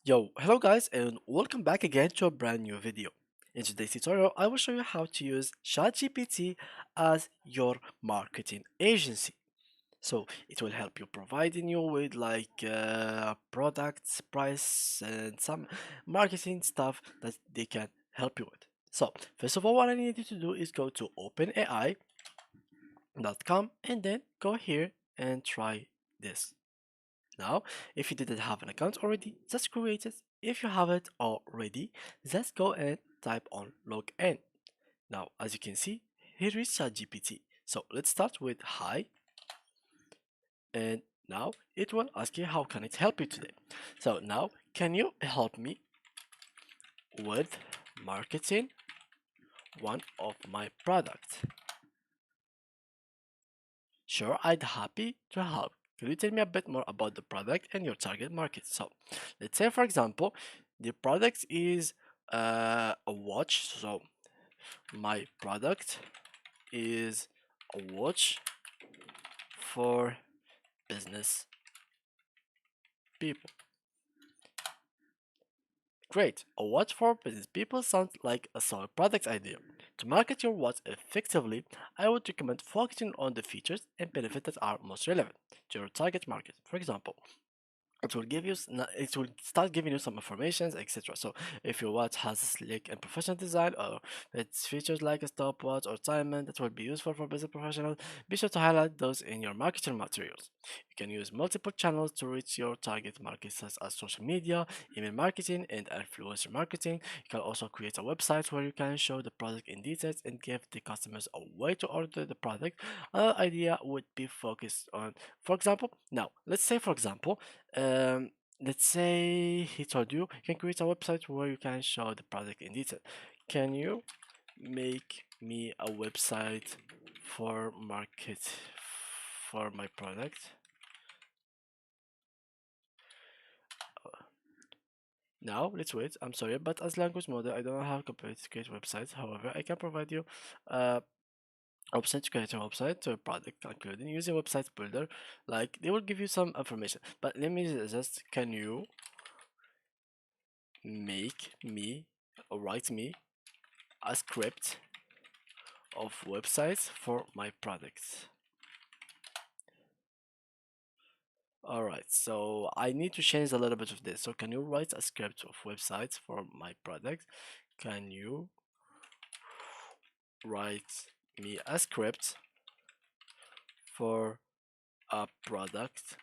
Yo, hello guys and welcome back again to a brand new video. In today's tutorial, I will show you how to use ChatGPT as your marketing agency. So it will help you providing you with products, price and some marketing stuff that they can help you with. So first of all, what I need you to do is go to openai.com and then go here and try this. Now, if you didn't have an account already, just create it. If you have it already, just go and type on login. Now, as you can see, here is ChatGPT. So let's start with hi, and now it will ask you how can it help you today. So now, can you help me with marketing one of my products? Sure, I'd happy to help. Could you tell me a bit more about the product and your target market? So, let's say for example, the product is a watch. So, my product is a watch for business people. Great. A watch for business people sounds like a solid product idea. To market your watch effectively, I would recommend focusing on the features and benefits that are most relevant to your target market. For example, it will give you it will start giving you some information, etc. So if your watch has a slick and professional design, or its features like a stopwatch or timer that will be useful for business professionals, be sure to highlight those in your marketing materials. You can use multiple channels to reach your target market, such as social media, email marketing, and influencer marketing. You can also create a website where you can show the product in details and give the customers a way to order the product. Another idea would be focused on, for example, now let's say for example, um, let's say he told you you can create a website where you can show the product in detail. Can you make me a website for market for my product? Now let's wait. I'm sorry, but as language model, I don't know how to create websites. However, I can provide you option to create a website to a product, including using website builder. Like they will give you some information. But let me just, can you make me or write me a script of websites for my products? Alright, so I need to change a little bit of this. So can you write a script of websites for my product? Can you write me a script for a product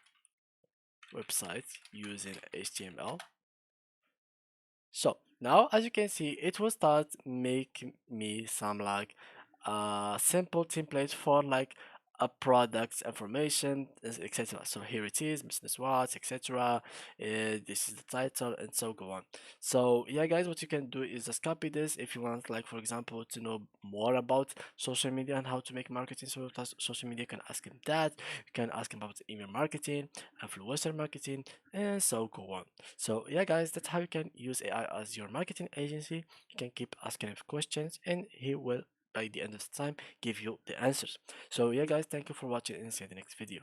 website using HTML? So now as you can see, it will start making me some simple template for like a product's information, etc. So here it is, business watch, etc. This is the title and so go on. So yeah guys, what you can do is just copy this if you want, like for example, to know more about social media and how to make marketing social media. You can ask him that. You can ask him about email marketing, influencer marketing, and so go on. So yeah guys, that's how you can use AI as your marketing agency. You can keep asking him questions and he will by the end of the time give you the answers. So yeah guys, thank you for watching and see you in the next video.